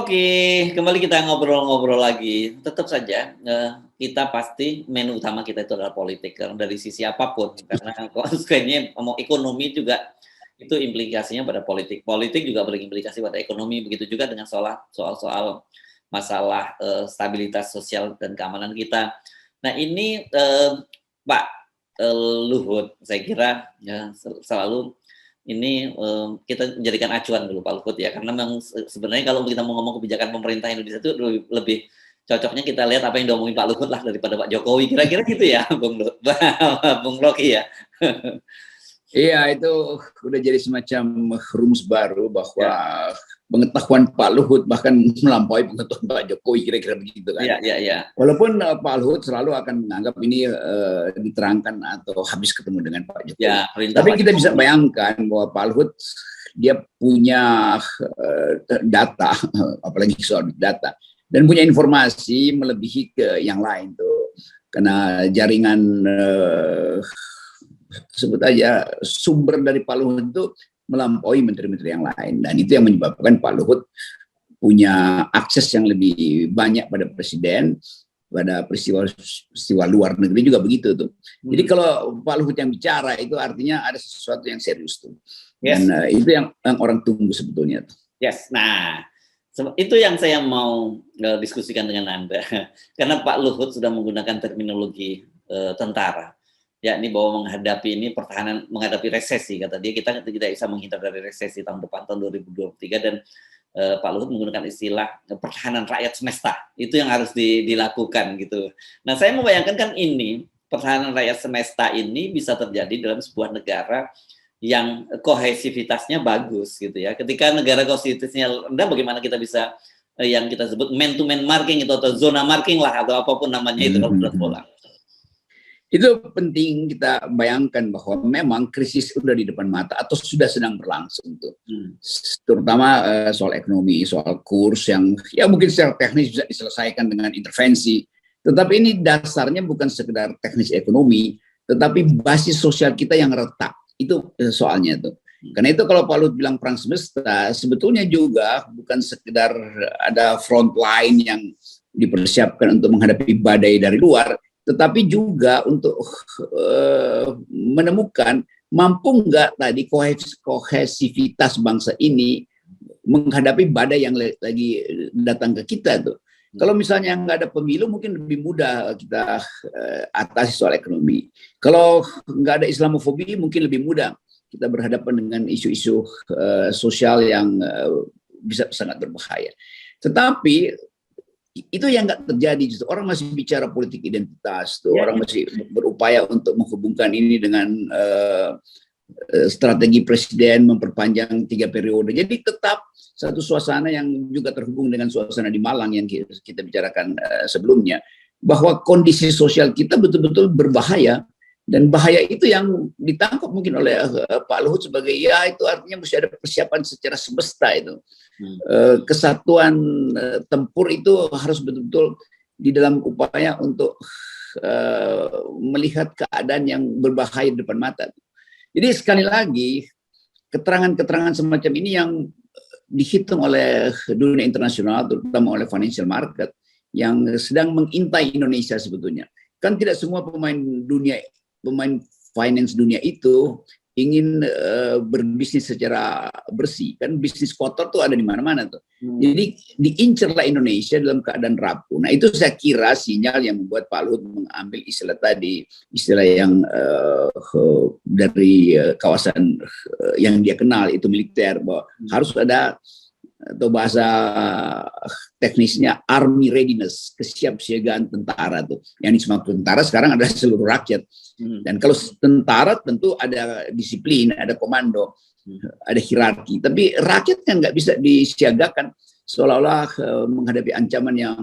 Oke, kembali kita ngobrol-ngobrol lagi. Tetap saja, kita pasti menu utama kita itu adalah politik, dari sisi apapun. Karena konsekuensinya mau ekonomi juga itu implikasinya pada politik. Politik juga berimplikasi pada ekonomi, begitu juga dengan soal-soal masalah, stabilitas sosial dan keamanan kita. Nah ini, Pak, Luhut, saya kira ya selalu ini, kita menjadikan acuan dulu Pak Luhut ya, karena memang sebenarnya kalau kita mau ngomong kebijakan pemerintah Indonesia itu lebih cocoknya kita lihat apa yang diomongin Pak Luhut lah daripada Pak Jokowi, kira-kira gitu ya Bung Roky ya? Iya, itu udah jadi semacam rumus baru bahwa Ya, pengetahuan Pak Luhut bahkan melampaui pengetahuan Pak Jokowi, kira-kira begitu kan. iya iya iya. Walaupun Pak Luhut selalu akan menganggap ini diterangkan atau habis ketemu dengan Pak Jokowi. Ya, perintah Tapi Pak kita bisa Jokowi. bayangkan bahwa Pak Luhut dia punya data, apalagi soal data, dan punya informasi melebihi ke yang lain tuh. Karena jaringan sebut aja sumber dari Pak Luhut itu melampaui menteri-menteri yang lain, dan itu yang menyebabkan Pak Luhut punya akses yang lebih banyak pada presiden, pada peristiwa luar negeri juga begitu tuh. Jadi kalau Pak Luhut yang bicara itu artinya ada sesuatu yang serius tuh, dan itu yang orang tunggu sebetulnya tuh. Yes, nah itu yang saya mau diskusikan dengan Anda, karena Pak Luhut sudah menggunakan terminologi tentara, yakni bahwa menghadapi resesi, kata dia kita tidak bisa menghindar dari resesi tahun depan, tahun 2023, dan Pak Luhut menggunakan istilah pertahanan rakyat semesta, itu yang harus dilakukan gitu. Nah saya membayangkan kan ini, pertahanan rakyat semesta ini bisa terjadi dalam sebuah negara yang kohesivitasnya bagus gitu ya. Ketika negara kohesivitasnya rendah, bagaimana kita bisa yang kita sebut man to man marking itu, atau zona marking lah, atau apapun namanya itu kalau berat bola. Itu penting kita bayangkan bahwa memang krisis sudah di depan mata atau sudah sedang berlangsung tuh. Terutama soal ekonomi, soal kurs yang ya mungkin secara teknis bisa diselesaikan dengan intervensi. Tetapi ini dasarnya bukan sekedar teknis ekonomi, tetapi basis sosial kita yang retak. Itu soalnya tuh. Karena itu kalau Pak Luhut bilang perang semesta, sebetulnya juga bukan sekedar ada front line yang dipersiapkan untuk menghadapi badai dari luar, tetapi juga untuk menemukan mampu nggak tadi kohesivitas bangsa ini menghadapi badai yang lagi datang ke kita tuh. Kalau misalnya nggak ada pemilu, mungkin lebih mudah kita atasi soal ekonomi. Kalau nggak ada Islamofobi, mungkin lebih mudah kita berhadapan dengan isu-isu sosial yang bisa sangat berbahaya. Tetapi itu yang nggak terjadi, justru orang masih bicara politik identitas tuh, orang masih berupaya untuk menghubungkan ini dengan strategi presiden memperpanjang 3 periode. Jadi tetap satu suasana yang juga terhubung dengan suasana di Malang yang kita bicarakan sebelumnya, bahwa kondisi sosial kita betul-betul berbahaya, dan bahaya itu yang ditangkap mungkin oleh Pak Luhut sebagai ya itu artinya mesti ada persiapan secara semesta itu. Kesatuan tempur itu harus betul-betul di dalam upaya untuk melihat keadaan yang berbahaya di depan mata. Jadi sekali lagi keterangan-keterangan semacam ini yang dihitung oleh dunia internasional, terutama oleh financial market yang sedang mengintai Indonesia sebetulnya. Kan tidak semua pemain finance dunia itu ingin berbisnis secara bersih, kan bisnis kotor tuh ada di mana-mana tuh. Jadi diincerlah Indonesia dalam keadaan rapuh. Nah itu saya kira sinyal yang membuat Pak Luhut mengambil istilah yang dari kawasan yang dia kenal itu militer, bahwa harus ada, atau bahasa teknisnya army readiness, kesiapsiagaan tentara tuh. Yang disebut tentara sekarang adalah seluruh rakyat. Dan kalau tentara tentu ada disiplin, ada komando, ada hierarki. Tapi rakyat kan nggak bisa disiagakan seolah-olah menghadapi ancaman yang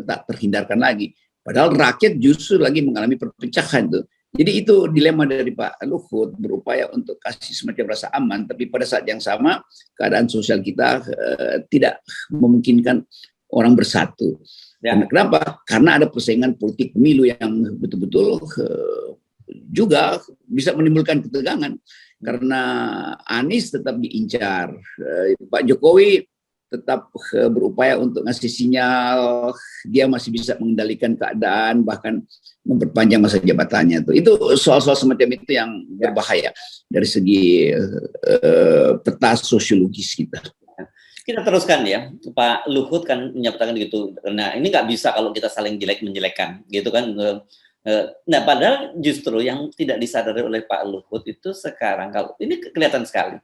tak terhindarkan lagi. Padahal rakyat justru lagi mengalami perpecahan tuh. Jadi itu dilema dari Pak Luhut, berupaya untuk kasih semacam rasa aman, tapi pada saat yang sama keadaan sosial kita tidak memungkinkan orang bersatu. Kenapa? Karena ada persaingan politik pemilu yang betul-betul juga bisa menimbulkan ketegangan. Karena Anies tetap diincar, Pak Jokowi tetap berupaya untuk ngasih sinyal dia masih bisa mengendalikan keadaan, bahkan memperpanjang masa jabatannya. Itu soal-soal semacam itu yang berbahaya dari segi peta sosiologis kita. Kita teruskan ya, Pak Luhut kan menyatakan gitu. Nah, ini nggak bisa kalau kita saling menjelekkan, gitu kan. Nah, padahal justru yang tidak disadari oleh Pak Luhut itu sekarang, kalau ini kelihatan sekali,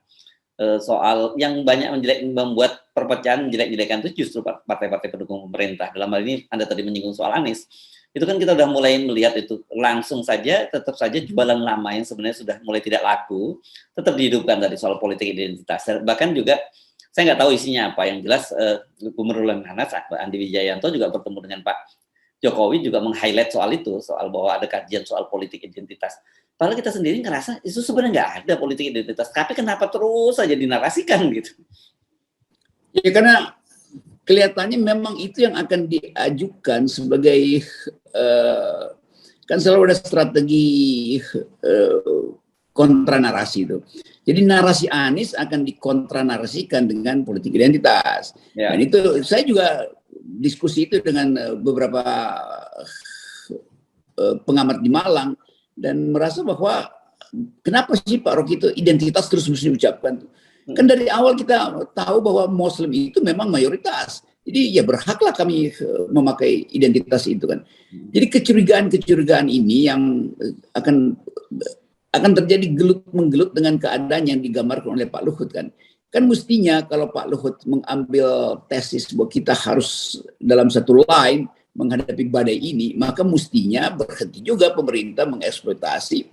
soal yang banyak membuat perpecahan jelek-jelekan itu justru partai-partai pendukung pemerintah. Dalam hal ini Anda tadi menyinggung soal Anies, itu kan kita udah mulai melihat itu langsung saja, tetap saja jualan lama yang sebenarnya sudah mulai tidak laku, tetap dihidupkan tadi soal politik identitas. Bahkan juga saya nggak tahu isinya apa, yang jelas Gubernur Lemhanas Andi Wijayanto juga bertemu dengan Pak Jokowi juga meng-highlight soal itu, soal bahwa ada kajian soal politik identitas. Padahal kita sendiri ngerasa itu sebenarnya nggak ada politik identitas, tapi kenapa terus saja dinarasikan gitu? Ya karena kelihatannya memang itu yang akan diajukan sebagai kan selalu ada strategi kontra narasi itu. Jadi narasi Anies akan dikontranarasikan dengan politik identitas. Ya. Dan itu saya juga diskusi itu dengan beberapa pengamat di Malang dan merasa bahwa kenapa sih Pak Rocky itu identitas terus mesti diucapkan? Kan dari awal kita tahu bahwa Muslim itu memang mayoritas. Jadi ya berhaklah kami memakai identitas itu kan. Jadi kecurigaan-kecurigaan ini yang akan terjadi gelut-menggelut dengan keadaan yang digambarkan oleh Pak Luhut kan. Kan mestinya kalau Pak Luhut mengambil tesis bahwa kita harus dalam satu line menghadapi badai ini, maka mestinya berhenti juga pemerintah mengeksploitasi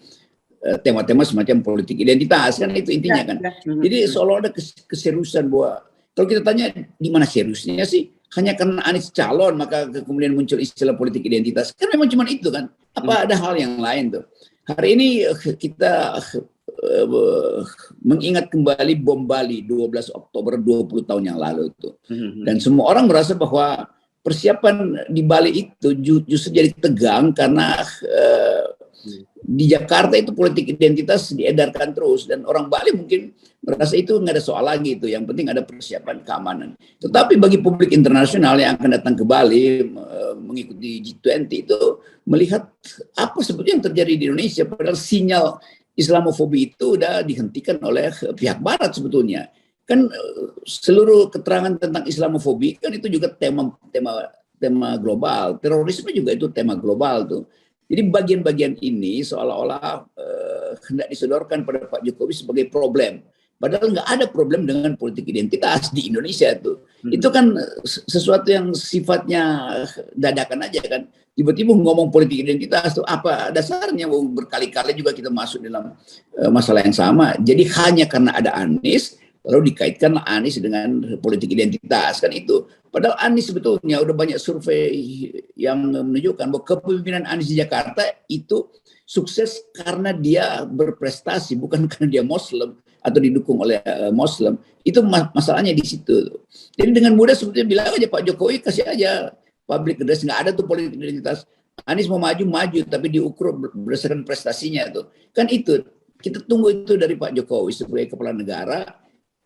tema-tema semacam politik identitas kan, itu intinya kan. Jadi seolah ada keseriusan bahwa kalau kita tanya di mana seriusnya sih, hanya karena Anies calon maka kemudian muncul istilah politik identitas, kan memang cuma itu kan. Apa ada hal yang lain tuh? Hari ini kita mengingat kembali bom Bali 12 Oktober 20 tahun yang lalu itu. Dan semua orang merasa bahwa persiapan di Bali itu justru jadi tegang karena di Jakarta itu politik identitas diedarkan terus dan orang Bali mungkin merasa itu nggak ada soal lagi itu, yang penting ada persiapan keamanan. Tetapi bagi publik internasional yang akan datang ke Bali mengikuti G20 itu melihat apa sebetulnya yang terjadi di Indonesia, padahal sinyal Islamofobi itu udah dihentikan oleh pihak Barat sebetulnya. Kan seluruh keterangan tentang Islamofobi kan itu juga tema global, terorisme juga itu tema global tuh. Jadi bagian-bagian ini seolah-olah hendak disodorkan pada Pak Jokowi sebagai problem. Padahal nggak ada problem dengan politik identitas di Indonesia itu. Itu kan sesuatu yang sifatnya dadakan aja kan. Tiba-tiba ngomong politik identitas tuh apa dasarnya? Berkali-kali juga kita masuk dalam masalah yang sama. Jadi hanya karena ada Anies, lalu dikaitkan Anies dengan politik identitas kan itu. Padahal Anies sebetulnya udah banyak survei yang menunjukkan bahwa kepemimpinan Anies di Jakarta itu sukses karena dia berprestasi, bukan karena dia Muslim atau didukung oleh Muslim. Itu masalahnya di situ. Jadi dengan mudah sebetulnya bilang aja Pak Jokowi kasih aja public address, nggak ada tuh politik identitas. Anies mau maju, tapi diukur berdasarkan prestasinya tuh. Kan itu, kita tunggu itu dari Pak Jokowi sebagai kepala negara.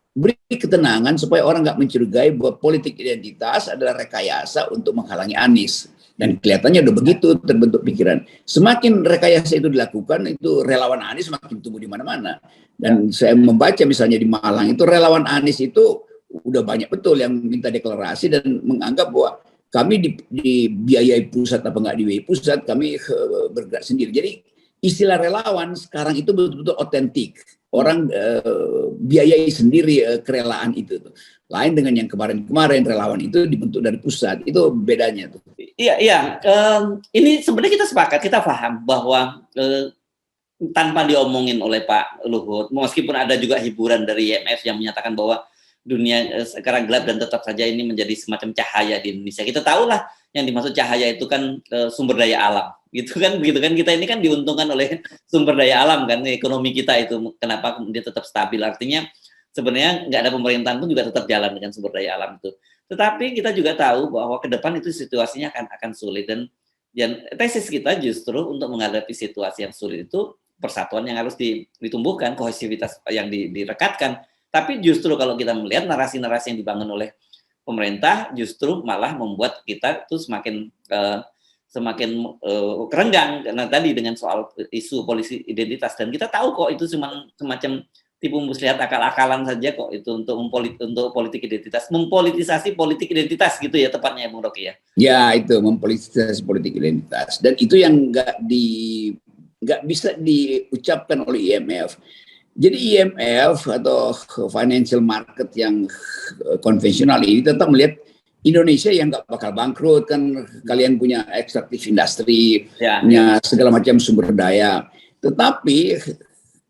Beri ketenangan supaya orang nggak mencurigai bahwa politik identitas adalah rekayasa untuk menghalangi Anies. Dan kelihatannya udah begitu terbentuk pikiran. Semakin rekayasa itu dilakukan, itu relawan Anies makin tumbuh di mana-mana. Dan saya membaca misalnya di Malang, itu relawan Anies itu udah banyak betul yang minta deklarasi dan menganggap bahwa kami dibiayai pusat apa nggak dibiayai pusat, kami bergerak sendiri. Jadi istilah relawan sekarang itu betul-betul otentik. Orang biayai sendiri kerelaan itu tuh. Lain dengan yang kemarin-kemarin relawan itu dibentuk dari pusat, itu bedanya tuh. Iya. Ini sebenarnya kita sepakat, kita paham bahwa tanpa diomongin oleh Pak Luhut, meskipun ada juga hiburan dari IMF yang menyatakan bahwa dunia sekarang gelap dan tetap saja ini menjadi semacam cahaya di Indonesia. Kita tahulah yang dimaksud cahaya itu kan sumber daya alam. Gitu kan, begitu kan, kita ini kan diuntungkan oleh sumber daya alam kan, ekonomi kita itu kenapa kemudian tetap stabil, artinya sebenarnya nggak ada pemerintahan pun juga tetap jalan dengan sumber daya alam itu. Tetapi kita juga tahu bahwa ke depan itu situasinya akan sulit dan tesis kita justru untuk menghadapi situasi yang sulit itu persatuan yang harus ditumbuhkan, kohesivitas yang direkatkan. Tapi justru kalau kita melihat narasi-narasi yang dibangun oleh pemerintah justru malah membuat kita tuh semakin renggang karena tadi dengan soal isu polisi identitas, dan kita tahu kok itu cuma semacam tipu muslihat akal-akalan saja kok itu untuk politik identitas, mempolitisasi politik identitas gitu ya tepatnya Bung Rocky ya. Ya, itu mempolitisasi politik identitas, dan itu yang nggak bisa diucapkan oleh IMF. Jadi IMF atau financial market yang konvensional ini tetap melihat Indonesia yang nggak bakal bangkrut, kan kalian punya ekstraktif industri, punya segala macam sumber daya. Tetapi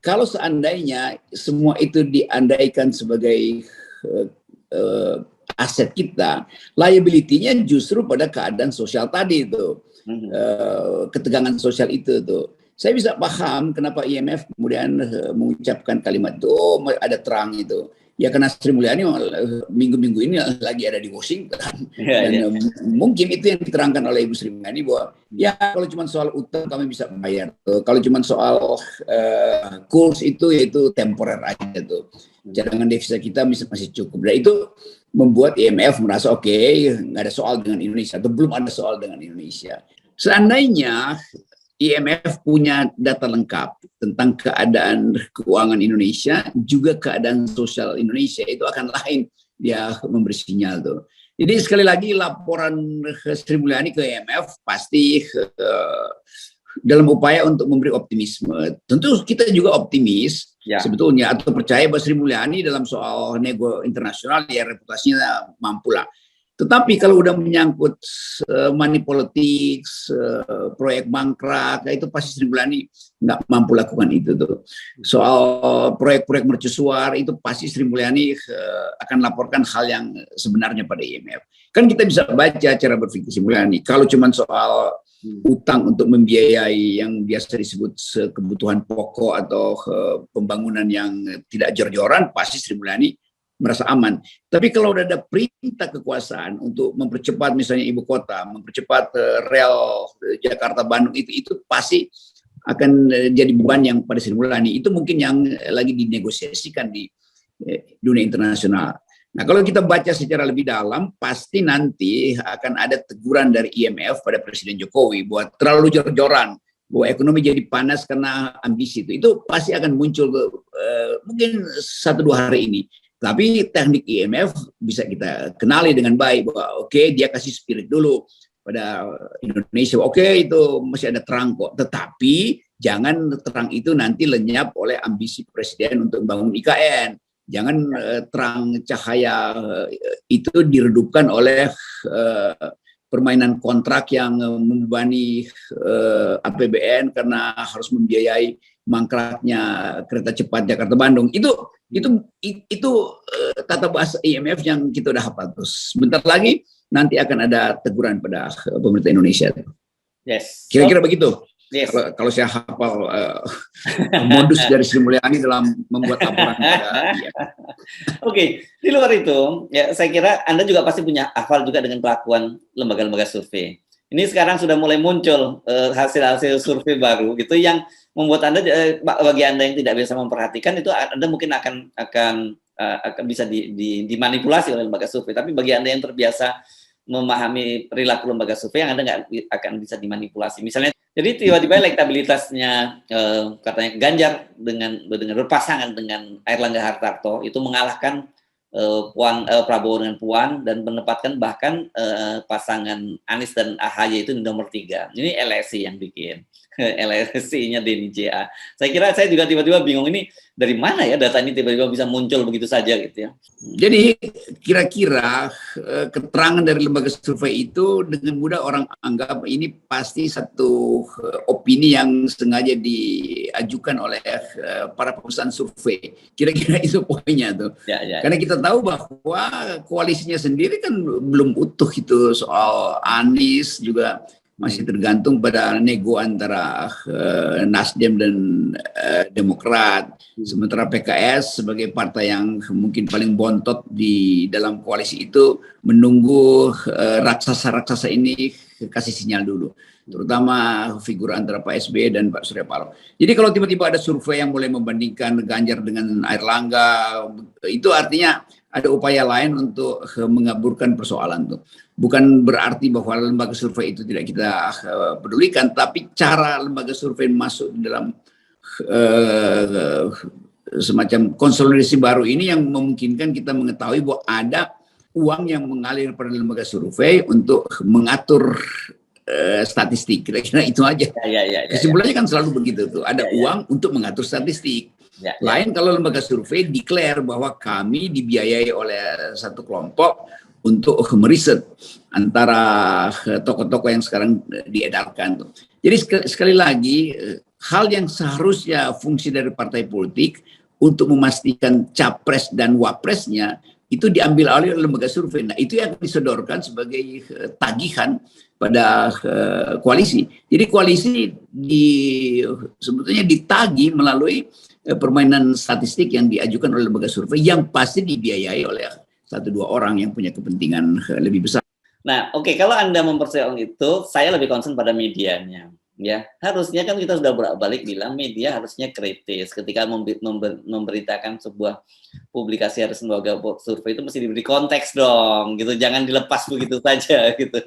kalau seandainya semua itu diandaikan sebagai aset kita, liability-nya justru pada keadaan sosial tadi itu, ketegangan sosial itu tuh. Saya bisa paham kenapa IMF kemudian mengucapkan kalimat itu, oh, ada terang itu. Ya karena Sri Mulyani minggu-minggu ini lagi ada di Washington. Dan mungkin itu yang diterangkan oleh Ibu Sri Mulyani bahwa ya kalau cuma soal utang kami bisa bayar. Kalau cuma soal kurs itu yaitu temporer aja tuh. Cadangan devisa kita masih cukup. Dan itu membuat IMF merasa oke, nggak ada soal dengan Indonesia atau belum ada soal dengan Indonesia. Seandainya IMF punya data lengkap tentang keadaan keuangan Indonesia, juga keadaan sosial Indonesia, itu akan lain dia memberi sinyal tuh. Jadi sekali lagi laporan Sri Mulyani ke IMF pasti dalam upaya untuk memberi optimisme. Tentu kita juga optimis sebetulnya, atau percaya bahwa Sri Mulyani dalam soal nego internasional ya reputasinya mampu lah. Tetapi kalau udah menyangkut money politics, proyek mangkrak, itu pasti Sri Mulyani nggak mampu lakukan itu tuh. Soal proyek-proyek mercusuar itu pasti Sri Mulyani akan laporkan hal yang sebenarnya pada IMF. Kan kita bisa baca cara berpikir Sri Mulyani. Kalau cuma soal utang untuk membiayai yang biasa disebut kebutuhan pokok atau pembangunan yang tidak jor-joran, pasti Sri Mulyani merasa aman. Tapi kalau udah ada perintah kekuasaan untuk mempercepat misalnya ibu kota, mempercepat rel Jakarta-Bandung, itu pasti akan jadi beban yang pada Sri Mulyani. Itu mungkin yang lagi dinegosiasikan di dunia internasional. Nah, kalau kita baca secara lebih dalam, pasti nanti akan ada teguran dari IMF pada Presiden Jokowi bahwa terlalu jor-joran, bahwa ekonomi jadi panas karena ambisi itu. Itu pasti akan muncul mungkin 1-2 hari ini. Tapi teknik IMF bisa kita kenali dengan baik bahwa oke, dia kasih spirit dulu pada Indonesia. Oke, itu masih ada terang kok. Tetapi jangan terang itu nanti lenyap oleh ambisi Presiden untuk membangun IKN. Jangan terang cahaya itu diredupkan oleh permainan kontrak yang membebani APBN karena harus membiayai mangkraknya kereta cepat Jakarta-Bandung. Itu tata bahasa IMF yang kita udah hafal terus. Sebentar lagi nanti akan ada teguran pada pemerintah Indonesia. Yes. Kira-kira begitu. Yes. Kalau saya hafal modus dari Sri Mulyani dalam membuat laporan pada IMF. Oke, di luar itu, ya saya kira Anda juga pasti punya hafal juga dengan kelakuan lembaga-lembaga survei. Ini sekarang sudah mulai muncul hasil-hasil survei baru gitu yang membuat Anda, bagi Anda yang tidak biasa memperhatikan itu, Anda mungkin akan bisa dimanipulasi oleh lembaga survei. Tapi bagi Anda yang terbiasa memahami perilaku lembaga survei, yang Anda nggak akan bisa dimanipulasi. Misalnya, jadi tiba-tiba elektabilitasnya katanya Ganjar dengan berpasangan dengan Airlangga Hartarto itu mengalahkan Prabowo dengan Puan dan menempatkan bahkan pasangan Anies dan AHY itu di nomor 3. Ini LSI yang bikin. LSI-nya Denny JA. Saya kira saya juga tiba-tiba bingung ini dari mana ya data ini tiba-tiba bisa muncul begitu saja gitu ya. Jadi kira-kira keterangan dari lembaga survei itu dengan mudah orang anggap ini pasti satu opini yang sengaja diajukan oleh para perusahaan survei. Kira-kira itu poinnya tuh. Ya. Karena kita tahu bahwa koalisinya sendiri kan belum utuh itu, soal Anies juga masih tergantung pada nego antara Nasdem dan Demokrat. Sementara PKS sebagai partai yang mungkin paling bontot di dalam koalisi itu menunggu raksasa-raksasa ini kasih sinyal dulu, terutama figur antara Pak SBY dan Pak Surya Paloh. Jadi kalau tiba-tiba ada survei yang mulai membandingkan Ganjar dengan Airlangga, itu artinya ada upaya lain untuk mengaburkan persoalan tuh. Bukan berarti bahwa lembaga survei itu tidak kita pedulikan, tapi cara lembaga survei masuk dalam semacam konsolidasi baru ini yang memungkinkan kita mengetahui bahwa ada uang yang mengalir pada lembaga survei untuk mengatur statistik. Kira-kira itu aja. Kesimpulannya kan selalu begitu tuh. Ada uang untuk mengatur statistik. Lain kalau lembaga survei declare bahwa kami dibiayai oleh satu kelompok untuk meriset antara tokoh-tokoh yang sekarang diedarkan tuh. Jadi sekali lagi hal yang seharusnya fungsi dari partai politik untuk memastikan capres dan wapresnya itu diambil alih oleh lembaga survei. Nah, itu yang disodorkan sebagai tagihan pada koalisi. Jadi koalisi sebetulnya ditagih melalui permainan statistik yang diajukan oleh lembaga survei yang pasti dibiayai oleh 1-2 orang yang punya kepentingan lebih besar. Nah, oke, kalau Anda mempersoalkan itu, saya lebih concern pada medianya. Ya, harusnya kan kita sudah bolak-balik bilang media harusnya kritis ketika memberitakan sebuah publikasi harus lembaga survei itu mesti diberi konteks dong, gitu. Jangan dilepas begitu saja, gitu.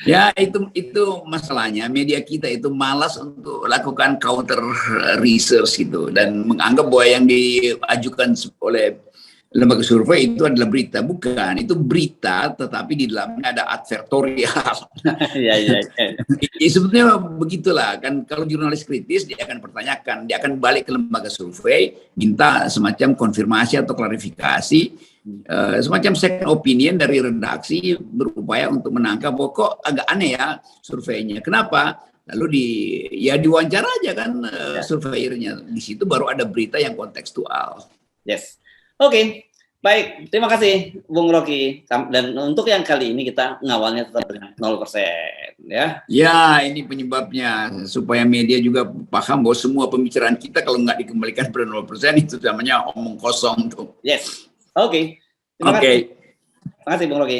Ya, itu masalahnya. Media kita itu malas untuk lakukan counter research gitu dan menganggap bahwa yang diajukan oleh lembaga survei itu adalah berita. Bukan, itu berita tetapi di dalamnya ada advertorial. Ya, sebetulnya begitulah kan, kalau jurnalis kritis dia akan pertanyakan, dia akan balik ke lembaga survei minta semacam konfirmasi atau klarifikasi, semacam second opinion dari redaksi, berupaya untuk menangkap bahwa kok agak aneh ya surveinya. Kenapa? Lalu diwawancara aja kan surveyornya. Di situ baru ada berita yang kontekstual. Yes. Oke, baik. Terima kasih, Bung Rocky. Dan untuk yang kali ini kita ngawalnya tetap dengan 0%. Ya, ya ini penyebabnya. Supaya media juga paham bahwa semua pembicaraan kita kalau nggak dikembalikan pada 0% itu namanya omong kosong tuh. Yes. Oke. Terima kasih. Terima kasih, Bung Rocky.